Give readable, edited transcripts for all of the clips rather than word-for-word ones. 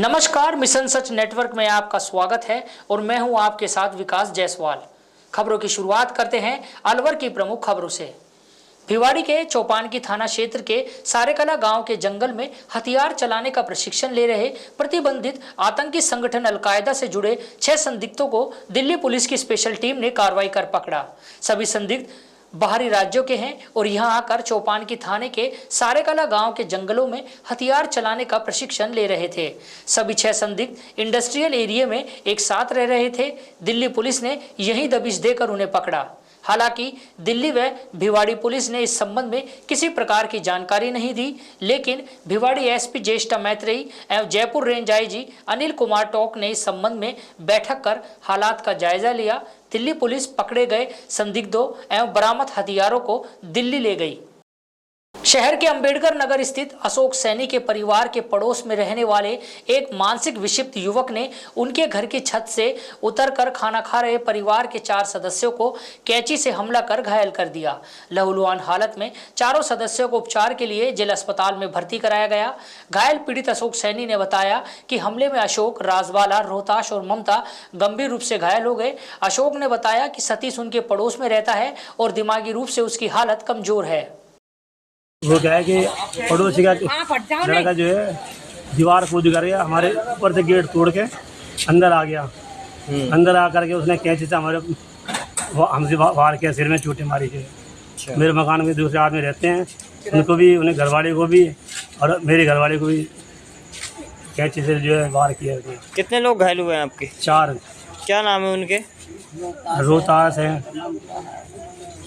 नमस्कार, मिशन सच नेटवर्क में आपका स्वागत है और मैं हूं आपके साथ विकास जायसवाल। खबरों की शुरुआत करते हैं अलवर की प्रमुख खबरों से। भिवाड़ी के चौपान की थाना क्षेत्र के सारेकला गांव के जंगल में हथियार चलाने का प्रशिक्षण ले रहे प्रतिबंधित आतंकी संगठन अलकायदा से जुड़े 6 संदिग्धों को दिल्ली पुलिस की स्पेशल टीम ने कार्रवाई कर पकड़ा। सभी संदिग्ध बाहरी राज्यों के हैं और यहां आकर चौपान की थाने के सारेकला गांव के जंगलों में हथियार चलाने का प्रशिक्षण ले रहे थे। सभी 6 संदिग्ध इंडस्ट्रियल एरिया में एक साथ रह रहे थे। दिल्ली पुलिस ने यही दबिश देकर उन्हें पकड़ा। हालांकि दिल्ली व भिवाड़ी पुलिस ने इस संबंध में किसी प्रकार की जानकारी नहीं दी, लेकिन भिवाड़ी एसपी ज्येष्ठा मैत्रेयी एवं जयपुर रेंज आईजी अनिल कुमार टोक ने इस संबंध में बैठक कर हालात का जायजा लिया। दिल्ली पुलिस पकड़े गए संदिग्धों एवं बरामद हथियारों को दिल्ली ले गई। शहर के अंबेडकर नगर स्थित अशोक सैनी के परिवार के पड़ोस में रहने वाले एक मानसिक विक्षिप्त युवक ने उनके घर की छत से उतरकर खाना खा रहे परिवार के 4 सदस्यों को कैंची से हमला कर घायल कर दिया। लहूलुहान हालत में चारों सदस्यों को उपचार के लिए जिला अस्पताल में भर्ती कराया गया। घायल पीड़ित अशोक सैनी ने बताया कि हमले में अशोक, राजवाला, रोहताश और ममता गंभीर रूप से घायल हो गए। अशोक ने बताया कि सतीश उनके पड़ोस में रहता है और दिमागी रूप से उसकी हालत कमजोर है। वो क्या है कि पड़ोसी का लड़का जो है दीवार कूद कर गया, हमारे ऊपर से गेट तोड़ के अंदर आ गया। अंदर आ करके उसने कैंची से हमसे वार किया, सिर में चोटें मारी के। मेरे मकान में दूसरे आदमी रहते हैं, उनको भी, उन्हें घरवाले को भी और मेरे घरवाले को भी कैंची से जो है वार किया। कितने लोग घायल हुए हैं आपके? 4। क्या नाम है उनके? रोहतास है,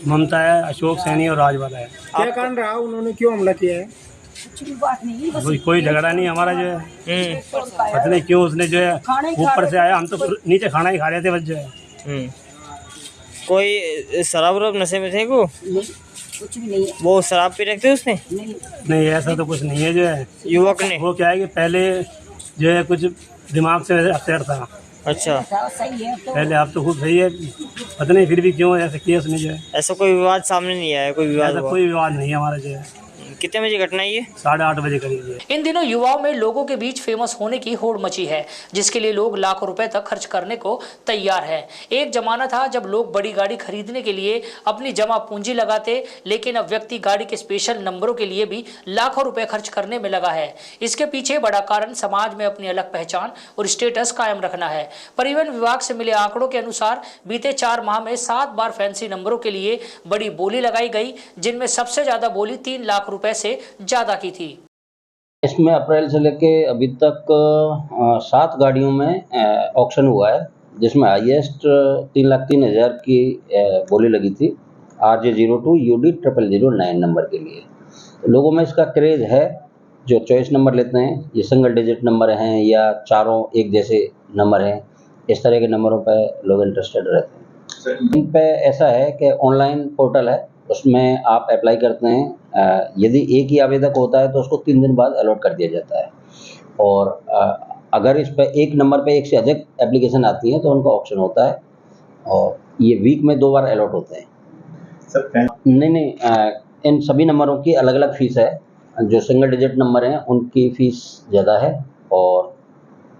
ममता है, अशोक सैनी और राजवाला है। क्या कारण रहा, उन्होंने क्यों हमला किया है? कोई झगड़ा नहीं हमारा जो है, पता नहीं क्यों उसने जो है ऊपर से आया, हम तो नीचे खाना ही खा रहे थे बस जो है। कोई शराब वराब नशे में थे को? कुछ भी नहीं है। वो शराब पी रखे थे उसने? नहीं ऐसा तो कुछ नहीं है जो है। युवक ने वो क्या है कि पहले जो है कुछ दिमाग से अपसेट था। अच्छा, सही है तो। पहले आप तो खूब सही है, पता नहीं फिर भी क्यों ऐसा किया उसने जो है। ऐसा कोई विवाद सामने नहीं आया? कोई विवाद? कोई विवाद नहीं है हमारा जो है। कितने बजे घटना ये? 8:30 बजे करीब है। इन दिनों युवाओं में लोगों के बीच फेमस होने की होड़ मची है, जिसके लिए लोग लाखों रुपए तक खर्च करने को तैयार है। एक जमाना था जब लोग बड़ी गाड़ी खरीदने के लिए अपनी जमा पूंजी लगाते, लेकिन अब व्यक्ति गाड़ी के स्पेशल नंबरों के लिए भी लाखों रुपए खर्च करने में लगा है। इसके पीछे बड़ा कारण समाज में अपनी अलग पहचान और स्टेटस कायम रखना है। परिवहन विभाग से मिले आंकड़ों के अनुसार बीते 4 माह में 7 बार फैंसी नंबरों के लिए बड़ी बोली लगाई गई, जिनमें सबसे ज्यादा बोली 3 लाख रुपए से ज्यादा की थी। इसमें अप्रैल से लेके अभी तक 7 गाड़ियों में ऑक्शन हुआ है, जिसमें हाईएस्ट 3,03,000 की बोली लगी थी RJ02 UD 0009 नंबर के लिए। तो लोगों में इसका क्रेज़ है, जो चॉइस नंबर लेते हैं, ये सिंगल डिजिट नंबर हैं या चारों एक जैसे नंबर हैं, इस तरह के नंबरों पर लोग इंटरेस्टेड रहते हैं। इन पे ऐसा है कि ऑनलाइन पोर्टल है, उसमें आप अप्लाई करते हैं। यदि एक ही आवेदक होता है तो उसको 3 दिन बाद अलॉट कर दिया जाता है, और अगर इस पर एक नंबर पे 1 से अधिक एप्लीकेशन आती है तो उनका ऑप्शन होता है, और ये वीक में 2 बार अलॉट होते हैं। नहीं, इन सभी नंबरों की अलग अलग फ़ीस है। जो सिंगल डिजिट नंबर हैं उनकी फ़ीस ज़्यादा है, और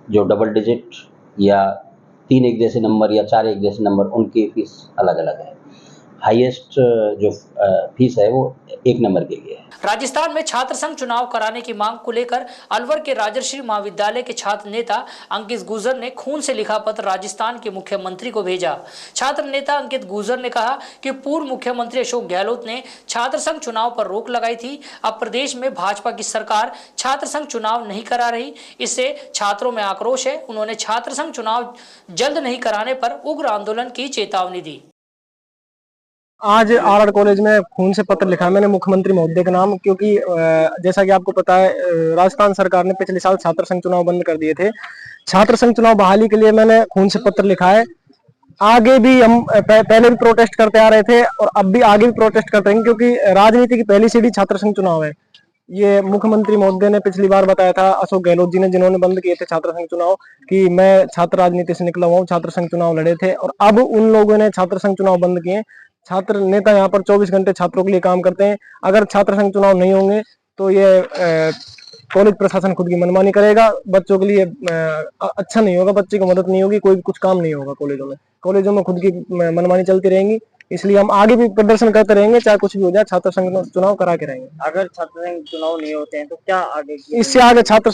जो डबल डिजिट या 3 एक जैसे नंबर या 4 एक जैसे नंबर, उनकी फ़ीस अलग अलग है। हाईएस्ट जो फीस है वो 1 नंबर के लिए है। राजस्थान में छात्र संघ चुनाव कराने की मांग को लेकर अलवर के राजर्षि महाविद्यालय के छात्र नेता अंकित गुर्जर ने खून से लिखा पत्र राजस्थान के मुख्यमंत्री को भेजा। छात्र नेता अंकित गुर्जर ने कहा कि पूर्व मुख्यमंत्री अशोक गहलोत ने छात्र संघ चुनाव पर रोक लगाई थी। अब प्रदेश में भाजपा की सरकार छात्र संघ चुनाव नहीं करा रही, इससे छात्रों में आक्रोश है। उन्होंने छात्र संघ चुनाव जल्द नहीं कराने पर उग्र आंदोलन की चेतावनी दी। आज आरआर कॉलेज में खून से पत्र लिखा मैंने मुख्यमंत्री महोदय के नाम, क्योंकि जैसा कि आपको पता है राजस्थान सरकार ने पिछले साल छात्र संघ चुनाव बंद कर दिए थे। छात्र संघ चुनाव बहाली के लिए मैंने खून से पत्र लिखा है। आगे भी हम पहले भी प्रोटेस्ट करते आ रहे थे और अब भी आगे भी प्रोटेस्ट करते हैं, क्योंकि राजनीति की पहली सीढ़ी छात्र संघ चुनाव है। ये मुख्यमंत्री महोदय ने पिछली बार बताया था, अशोक गहलोत जी ने, जिन्होंने बंद किए थे छात्र संघ चुनाव, कि मैं छात्र राजनीति से निकला हुआ हूँ, छात्र संघ चुनाव लड़े थे, और अब उन लोगों ने छात्र संघ चुनाव बंद किए। छात्र नेता यहाँ पर 24 घंटे छात्रों के लिए काम करते हैं। अगर छात्र संघ चुनाव नहीं होंगे तो ये कॉलेज प्रशासन खुद की मनमानी करेगा, बच्चों के लिए अच्छा नहीं होगा, बच्चे को मदद नहीं होगी, कोई कुछ काम नहीं होगा कॉलेजों में खुद की मनमानी चलती रहेंगी। इसलिए हम आगे भी प्रदर्शन करते रहेंगे, चाहे कुछ भी हो जाए, छात्र संघ चुनाव करा के रहेंगे। अगर छात्र संघ चुनाव नहीं होते हैं तो क्या आगे की? इससे आगे छात्र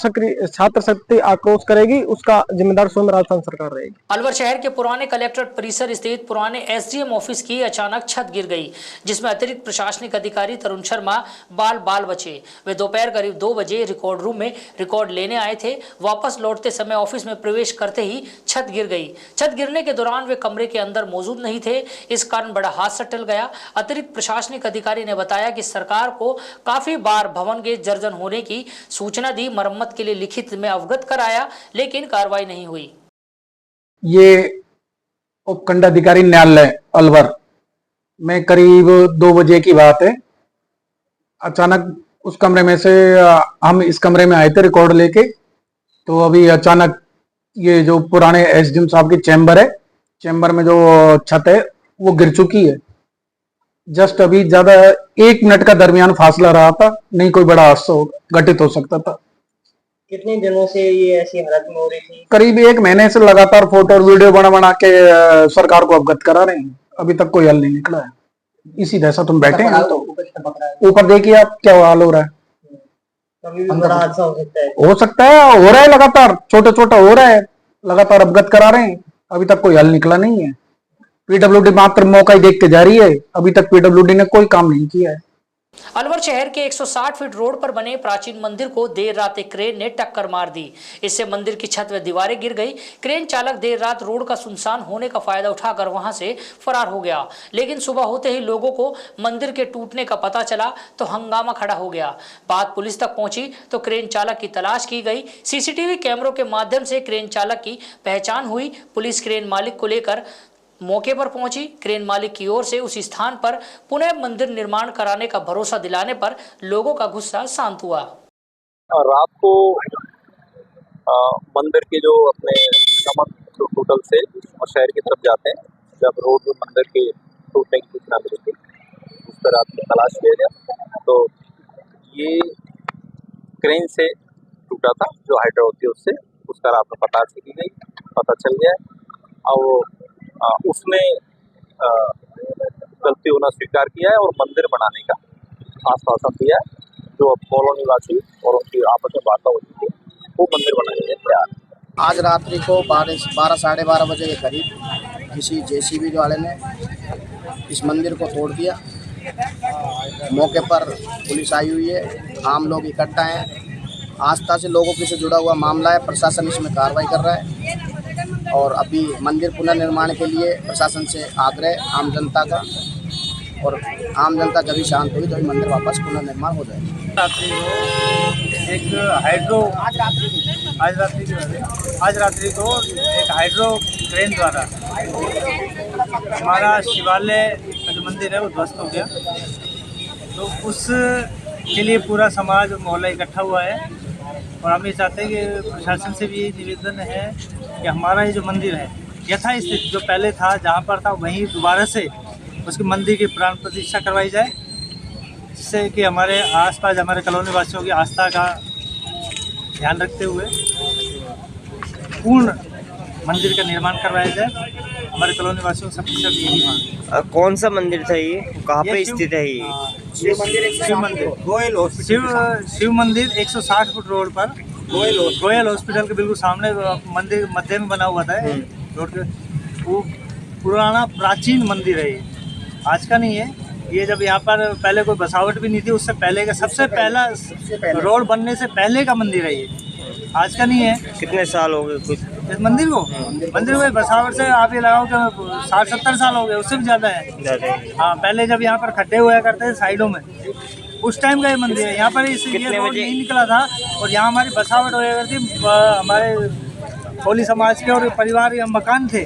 शक्ति आक्रोश करेगी, उसका जिम्मेदार स्वयं राजस्थान सरकार रहेगी। अलवर शहर के पुराने कलेक्ट्रेट परिसर स्थित पुराने एसडीएम ऑफिस की अचानक छत गिर गई, जिसमें अतिरिक्त प्रशासनिक अधिकारी तरुण शर्मा बाल बचे। वे दोपहर करीब 2 बजे रिकॉर्ड रूम में रिकॉर्ड लेने आए थे। वापस लौटते समय ऑफिस में प्रवेश करते ही छत गिर गई। छत गिरने के दौरान वे कमरे के अंदर मौजूद नहीं थे, इस कारण बड़ा हादसा टल गया। अतिरिक्त प्रशासनिक अधिकारी ने बताया कि सरकार को काफी बार भवन के जर्जर होने की सूचना दी, मरम्मत के लिए लिखित में अवगत कराया, लेकिन कार्रवाई नहीं हुई। ये उपखंडाधिकारी न्यायालय अलवर में करीब 2 बजे की बात है। अचानक उस कमरे में से हम इस कमरे में आए थे रिकॉर्ड लेके, तो अभी अचानक ये जो पुराने एसडीएम साहब की चैम्बर है, चैम्बर में जो छत है वो गिर चुकी है। जस्ट अभी ज्यादा 1 मिनट का दरमियान फासला रहा था, नहीं कोई बड़ा हादसा घटित हो सकता था। कितने दिनों से ये ऐसी हालत में हो रही थी? करीब 1 महीने से लगातार फोटो और वीडियो बना के सरकार को अवगत करा रहे हैं, अभी तक कोई हल नहीं निकला है। इसी दशा तुम बैठे हैं, तो ऊपर देखिए आप क्या हाल हो रहा है। कभी भी बड़ा हादसा हो सकता है। हो रहा है लगातार, छोटा हो रहा है, लगातार अवगत करा रहे हैं, अभी तक कोई हल निकला नहीं है। पीडब्ल्यूडी मात्र मौका ही देखते जा रही है, अभी तक पीडब्ल्यूडी ने कोई काम नहीं किया है। अलवर शहर के 160 फीट रोड पर बने प्राचीन मंदिर को देर रात एक क्रेन ने टक्कर मार दी। इससे मंदिर की छत व दीवारें गिर गई। क्रेन चालक देर रात रोड का सुनसान होने का फायदा उठाकर वहां से फरार हो गया, लेकिन सुबह होते ही लोगों को मंदिर के टूटने का पता चला तो हंगामा खड़ा हो गया। बात पुलिस तक पहुंची तो क्रेन चालक की तलाश की गई। सीसीटीवी कैमरों के माध्यम से क्रेन चालक की पहचान हुई। पुलिस क्रेन मालिक को लेकर मौके पर पहुंची। क्रेन मालिक की ओर से उस स्थान पर पुनः मंदिर निर्माण कराने का भरोसा दिलाने पर लोगों का गुस्सा शांत हुआ। रात को मंदिर के जो अपने नमक होटल से और शहर की तरफ जाते हैं, जब रोड में मंदिर के टूटने की सूचना मिली थी, उस पर रात में तलाश किया गया तो ये क्रेन से टूटा था, जो हाइड्रा होती है उससे, उसका रात में पता की गई, पता चल गया और उसने गलती होना स्वीकार किया है और मंदिर बनाने का आश्वासन दिया है। जो अब कॉलोनी वासी और उनकी आपस में वार्ता हो चुकी है, वो मंदिर बनाने के तैयार है। आज रात्रि को 12 साढ़े 12 बजे के करीब किसी जेसीबी वाले ने इस मंदिर को तोड़ दिया। मौके पर पुलिस आई हुई है, आम लोग इकट्ठा हैं। आस्था से लोगों से जुड़ा हुआ मामला है, प्रशासन इसमें कार्रवाई कर रहा है और अभी मंदिर पुनर्निर्माण के लिए प्रशासन से आग्रह आम जनता का, और आम जनता जब भी शांत हुई तभी मंदिर वापस पुनर्निर्माण हो जाएगा। एक हाइड्रो आज रात्रि को एक हाइड्रो क्रेन द्वारा हमारा शिवालय का जो मंदिर है वो ध्वस्त हो गया, तो उसके लिए पूरा समाज मोहल्ला इकट्ठा हुआ है और हम ये चाहते हैं कि प्रशासन से भी निवेदन है कि हमारा ये जो मंदिर है यथास्थिति जो पहले था, जहाँ पर था वहीं दोबारा से उसके मंदिर की प्राण प्रतिष्ठा करवाई जाए, जिससे कि हमारे आसपास हमारे कॉलोनी वासियों की आस्था का ध्यान रखते हुए पूर्ण मंदिर का निर्माण करवाया जाए। हमारे कॉलोनी वासियों को सबसे सब यही मांग है। कौन सा मंदिर था ये, कहाँ पे स्थित है ये? शिव मंदिर 160 फुट रोड पर गोयल हॉस्पिटल के बिल्कुल सामने मंदिर मध्य में बना हुआ था रोड के। वो पुराना प्राचीन मंदिर है, ये आज का नहीं है। ये जब यहाँ पर पहले कोई बसावट भी नहीं थी, उससे पहले का सबसे पहला रोड बनने से पहले का मंदिर है, ये आज का नहीं है। कितने साल हो गए कुछ इस मंदिर को बसावट से आप ये लगाओ कि 60-70 साल हो गए, उससे भी ज़्यादा है। हाँ, पहले जब यहाँ पर खड्डे हुआ करते थे साइडों में, उस टाइम का ये मंदिर है। यहाँ पर ये रोड नहीं निकला था और यहाँ हमारी बसावट हुआ करती, हमारे कोली समाज के और परिवार या मकान थे,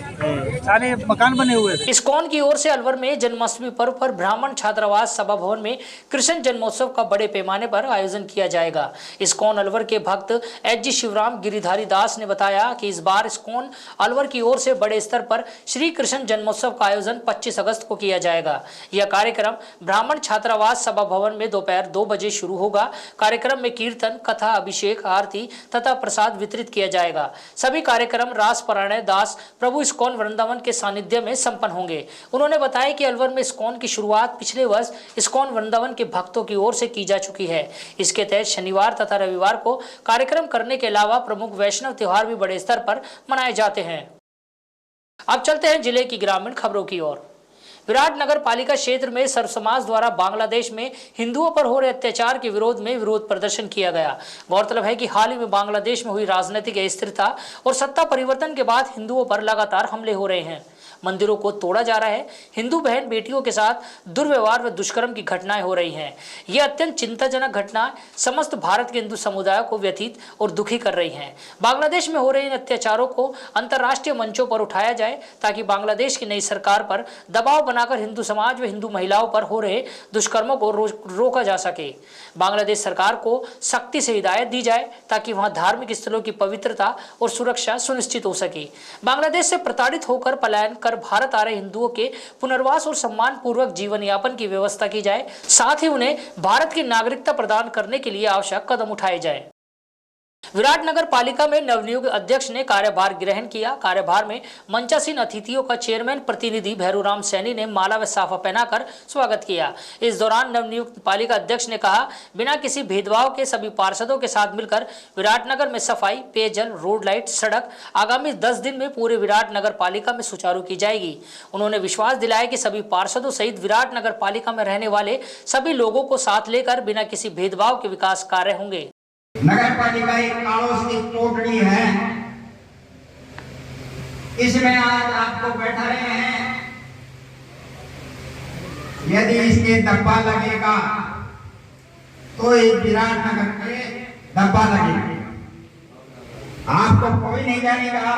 सारे मकान बने हुए थे। इस्कॉन की ओर से अलवर में जन्माष्टमी पर्व पर ब्राह्मण छात्रावास सभा भवन में कृष्ण जन्मोत्सव का बड़े पैमाने पर आयोजन किया जाएगा। इस्कॉन अलवर के भक्त एच.जी. शिवराम गिरिधारी दास ने बताया कि इस बार इस्कॉन अलवर की ओर से बड़े स्तर पर श्री कृष्ण जन्मोत्सव का आयोजन 25 अगस्त को किया जाएगा। यह कार्यक्रम ब्राह्मण छात्रावास सभा भवन में दोपहर 2 बजे शुरू होगा। कार्यक्रम में कीर्तन, कथा, अभिषेक, आरती तथा प्रसाद वितरित किया जाएगा। सभी कार्यक्रम रास परायण दास प्रभु इस्कॉन वृंदावन के सानिध्य में संपन्न होंगे। उन्होंने बताया कि अलवर में इस्कॉन की शुरुआत पिछले वर्ष इस्कॉन वृंदावन के भक्तों की ओर से की जा चुकी है। इसके तहत शनिवार तथा रविवार को कार्यक्रम करने के अलावा प्रमुख वैष्णव त्योहार भी बड़े स्तर पर मनाए जाते हैं। अब चलते हैं जिले की ग्रामीण खबरों की ओर। विराट नगर पालिका क्षेत्र में सर्व समाज द्वारा बांग्लादेश में हिंदुओं पर हो रहे अत्याचार के विरोध में विरोध प्रदर्शन किया गया। गौरतलब है कि हाल ही में बांग्लादेश में हुई राजनीतिक अस्थिरता और सत्ता परिवर्तन के बाद हिंदुओं पर लगातार हमले हो रहे हैं, मंदिरों को तोड़ा जा रहा है, हिंदू बहन बेटियों के साथ दुर्व्यवहार व दुष्कर्म की घटनाएं हो रही हैं। ये अत्यंत चिंताजनक घटनाएं समस्त भारत के हिंदू समुदाय को व्यथित और दुखी कर रही हैं। बांग्लादेश में हो रहे इन अत्याचारों को अंतर्राष्ट्रीय मंचों पर उठाया जाए ताकि बांग्लादेश की नई सरकार पर दबाव बनाकर हिंदू समाज व हिंदू महिलाओं पर हो रहे दुष्कर्मों को रोका जा सके। बांग्लादेश सरकार को सख्ती से हिदायत दी जाए ताकि वहां धार्मिक स्थलों की पवित्रता और सुरक्षा सुनिश्चित हो सके। बांग्लादेश से प्रताड़ित होकर पलायन कर भारत आ रहे हिंदुओं के पुनर्वास और सम्मान पूर्वक जीवन यापन की व्यवस्था की जाए, साथ ही उन्हें भारत की नागरिकता प्रदान करने के लिए आवश्यक कदम उठाए जाए। विराट नगर पालिका में नवनियुक्त अध्यक्ष ने कार्यभार ग्रहण किया। कार्यभार में मंचासीन अतिथियों का चेयरमैन प्रतिनिधि भैरूराम सैनी ने माला व साफा पहनाकर स्वागत किया। इस दौरान नवनियुक्त पालिका अध्यक्ष ने कहा, बिना किसी भेदभाव के सभी पार्षदों के साथ मिलकर विराटनगर में सफाई, पेयजल, रोड लाइट, सड़क आगामी 10 दिन में पूरे विराट नगर पालिका में सुचारू की जाएगी। उन्होंने विश्वास दिलाया कि सभी पार्षदों सहित विराट नगर पालिका में रहने वाले सभी लोगों को साथ लेकर बिना किसी भेदभाव के विकास कार्य होंगे। नगर पालिका एक कालोस की कोटड़ी है, इसमें आज आपको बैठा रहे हैं। यदि इसके धब्बा लगेगा तो इस विराट नगर पे धब्बा लगेगा, आपको कोई नहीं जानेगा,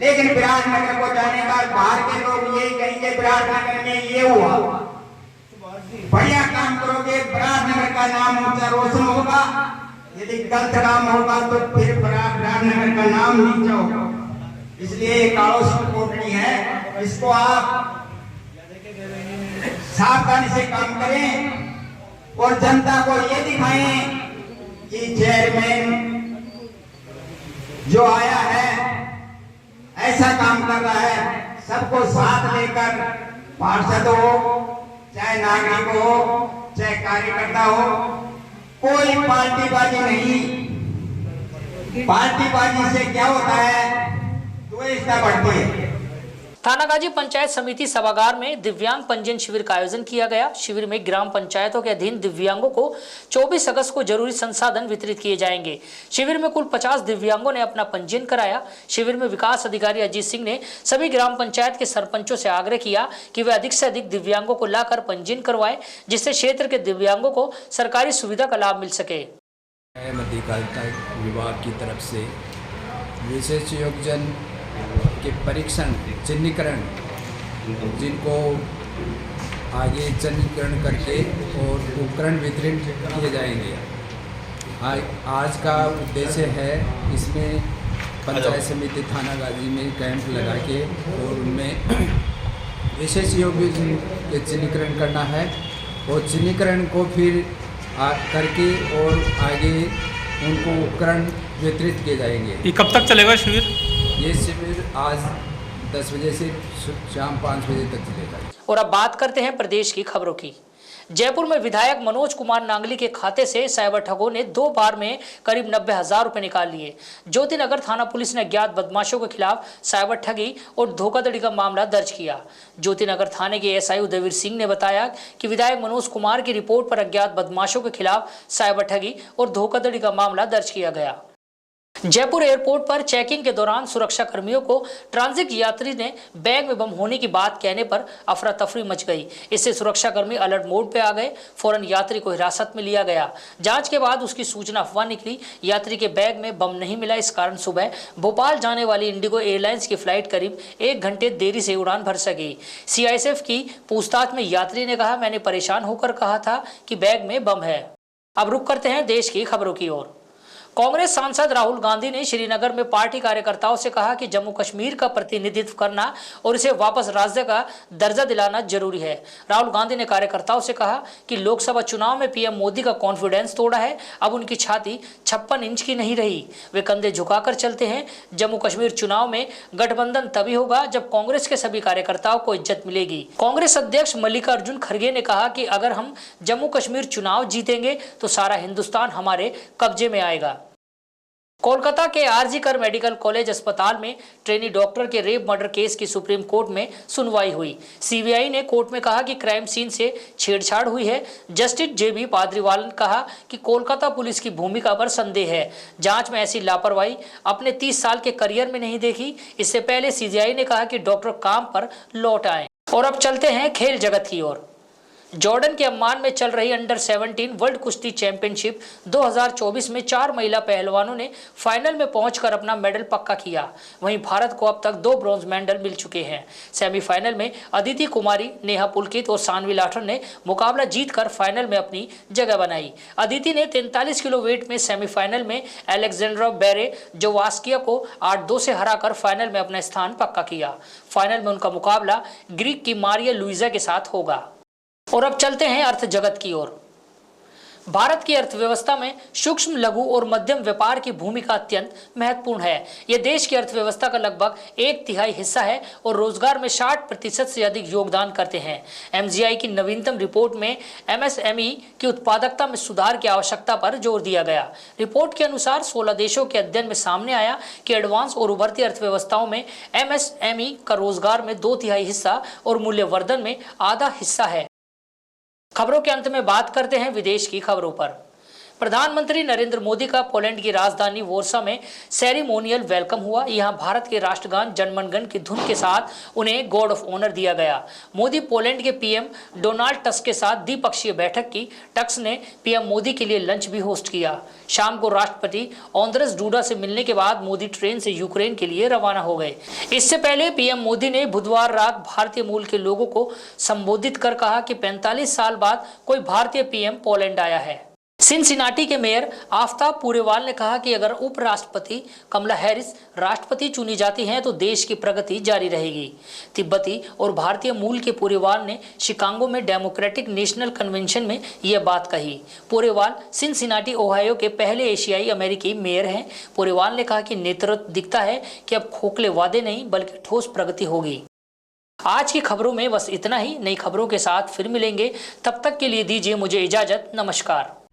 लेकिन विराट नगर को जाने का बाहर के लोग यही कहेंगे विराट नगर में ये हुआ। बढ़िया काम करोगे, विराट नगर का नाम ऊंचा रोशन होगा। यदि गलत काम होगा तो फिर विराट नगर का नाम नीचा होगा। इसलिए कालोस की कोटड़ी है, इसको आप सावधानी से काम करें और जनता को ये दिखाएं कि चेयरमैन जो आया है ऐसा काम कर रहा है। सबको साथ लेकर, पार्षद हो चाहे नागरिक हो चाहे कार्यकर्ता हो, कोई पार्टीबाजी नहीं। पार्टीबाजी से क्या होता है, द्वेषता बढ़ती है। थानागाजी पंचायत समिति सभागार में दिव्यांग पंजीयन शिविर का आयोजन किया गया। शिविर में ग्राम पंचायतों के अधीन दिव्यांगों को 24 अगस्त को जरूरी संसाधन वितरित किए जाएंगे। शिविर में कुल 50 दिव्यांगों ने अपना पंजीयन कराया। शिविर में विकास अधिकारी अजीत सिंह ने सभी ग्राम पंचायत के सरपंचों से आग्रह किया कि वे अधिक से अधिक दिव्यांगों को लाकर पंजीयन करवाएं, जिससे क्षेत्र के दिव्यांगों को सरकारी सुविधा का लाभ मिल सके। अधिकारिता विभाग की तरफ से विशेष योगजन के परीक्षण, चिन्हीकरण, जिनको आगे चिन्हीकरण करके और उपकरण वितरित किए जाएंगे। आज का उद्देश्य है इसमें पंचायत समिति थानागाजी में कैंप लगा के और उनमें विशेष योगजन के चिन्हीकरण करना है और चिन्हीकरण को फिर करके और आगे उनको उपकरण वितरित किए जाएंगे। ये कब तक चलेगा शिविर? ये शिविर आज 10 बजे से शाम 5 बजे तक चलेगा। और अब बात करते हैं प्रदेश की खबरों की। जयपुर में विधायक मनोज कुमार नांगली के खाते से साइबर ठगों ने 2 बार में करीब 90,000 रुपए निकाल लिए। ज्योतिनगर थाना पुलिस ने अज्ञात बदमाशों के खिलाफ साइबर ठगी और धोखाधड़ी का मामला दर्ज किया। ज्योतिनगर थाने के एसआई उदयवीर सिंह ने बताया कि विधायक मनोज कुमार की रिपोर्ट पर अज्ञात बदमाशों के खिलाफ साइबर ठगी और धोखाधड़ी का मामला दर्ज किया गया। जयपुर एयरपोर्ट पर चेकिंग के दौरान सुरक्षा कर्मियों को ट्रांजिट यात्री ने बैग में बम होने की बात कहने पर अफरा तफरी मच गई। इससे सुरक्षा कर्मी अलर्ट मोड पे आ गए। फौरन यात्री को हिरासत में लिया गया। जांच के बाद उसकी सूचना अफवाह निकली। यात्री के बैग में बम नहीं मिला। इस कारण सुबह भोपाल जाने वाली इंडिगो एयरलाइंस की फ्लाइट करीब 1 घंटे देरी से उड़ान भर सकी। CISF की पूछताछ में यात्री ने कहा, मैंने परेशान होकर कहा था कि बैग में बम है। अब रुक करते हैं देश की खबरों की ओर। कांग्रेस सांसद राहुल गांधी ने श्रीनगर में पार्टी कार्यकर्ताओं से कहा कि जम्मू कश्मीर का प्रतिनिधित्व करना और इसे वापस राज्य का दर्जा दिलाना जरूरी है। राहुल गांधी ने कार्यकर्ताओं से कहा कि लोकसभा चुनाव में पीएम मोदी का कॉन्फिडेंस तोड़ा है। अब उनकी छाती 56 इंच की नहीं रही। वे कंधे झुकाकर चलते हैं। जम्मू कश्मीर चुनाव में गठबंधन तभी होगा जब कांग्रेस के सभी कार्यकर्ताओं को इज्जत मिलेगी। कांग्रेस अध्यक्ष मल्लिकार्जुन खड़गे ने कहा कि अगर हम जम्मू कश्मीर चुनाव जीतेंगे तो सारा हिंदुस्तान हमारे कब्जे में आएगा। कोलकाता के आरजी-कर मेडिकल कॉलेज अस्पताल में ट्रेनी डॉक्टर के रेप मर्डर केस की सुप्रीम कोर्ट में सुनवाई हुई। CBI ने कोर्ट में कहा कि क्राइम सीन से छेड़छाड़ हुई है। जस्टिस JB पाद्रीवाल ने कहा कि कोलकाता पुलिस की भूमिका पर संदेह है। जांच में ऐसी लापरवाही अपने 30 साल के करियर में नहीं देखी। इससे पहले CBI ने कहा कि डॉक्टर काम पर लौट आए। और अब चलते हैं खेल जगत की ओर। जॉर्डन के अम्मान में चल रही अंडर 17 वर्ल्ड कुश्ती चैंपियनशिप 2024 में 4 महिला पहलवानों ने फाइनल में पहुंचकर अपना मेडल पक्का किया। वहीं भारत को अब तक 2 ब्रॉन्ज मेडल मिल चुके हैं। सेमीफाइनल में अदिति कुमारी, नेहा पुलकित और सानवी लाठर ने मुकाबला जीतकर फाइनल में अपनी जगह बनाई। अदिति ने 43 किलो वेट में सेमीफाइनल में अलेक्जेंड्रा बेरेजोवास्किया को 8-2 से हराकर फाइनल में अपना स्थान पक्का किया। फाइनल में उनका मुकाबला ग्रीक की मारिया लुइजा के साथ होगा। और अब चलते हैं अर्थ जगत की ओर। भारत की अर्थव्यवस्था में सूक्ष्म, लघु और मध्यम व्यापार की भूमिका अत्यंत महत्वपूर्ण है। यह देश की अर्थव्यवस्था का लगभग 1/3 हिस्सा है और रोजगार में 60% से अधिक योगदान करते हैं। MGI की नवीनतम रिपोर्ट में MSME की उत्पादकता में सुधार की आवश्यकता पर जोर दिया गया। रिपोर्ट के अनुसार 16 देशों के अध्ययन में सामने आया कि एडवांस और उभरती अर्थव्यवस्थाओं में MSME का रोजगार में 2/3 हिस्सा और मूल्यवर्धन में आधा हिस्सा है। खबरों के अंत में बात करते हैं विदेश की खबरों पर। प्रधानमंत्री नरेंद्र मोदी का पोलैंड की राजधानी वॉर्सा में सेरेमोनियल वेलकम हुआ। यहां भारत के राष्ट्रगान जनगण मन की धुन के साथ उन्हें गार्ड ऑफ ऑनर दिया गया। मोदी पोलैंड के PM डोनाल्ड टस्क के साथ द्विपक्षीय बैठक की। टस्क ने PM मोदी के लिए लंच भी होस्ट किया। शाम को राष्ट्रपति आंद्रेस डूडा से मिलने के बाद मोदी ट्रेन से यूक्रेन के लिए रवाना हो गए। इससे पहले PM मोदी ने बुधवार रात भारतीय मूल के लोगों को संबोधित कर कहा कि 45 साल बाद कोई भारतीय PM पोलैंड आया है। सिनसिनाटी के मेयर आफ्ताब पुरेवाल ने कहा कि अगर उपराष्ट्रपति कमला हैरिस राष्ट्रपति चुनी जाती हैं तो देश की प्रगति जारी रहेगी। तिब्बती और भारतीय मूल के पुरेवाल ने शिकागो में डेमोक्रेटिक नेशनल कन्वेंशन में यह बात कही। पुरेवाल सिनसिनाटी ओहायो के पहले एशियाई अमेरिकी मेयर हैं। पुरेवाल ने कहा कि नेतृत्व दिखता है कि अब खोखले वादे नहीं बल्कि ठोस प्रगति होगी। आज की खबरों में बस इतना ही। नई खबरों के साथ फिर मिलेंगे। तब तक के लिए दीजिए मुझे इजाजत। नमस्कार।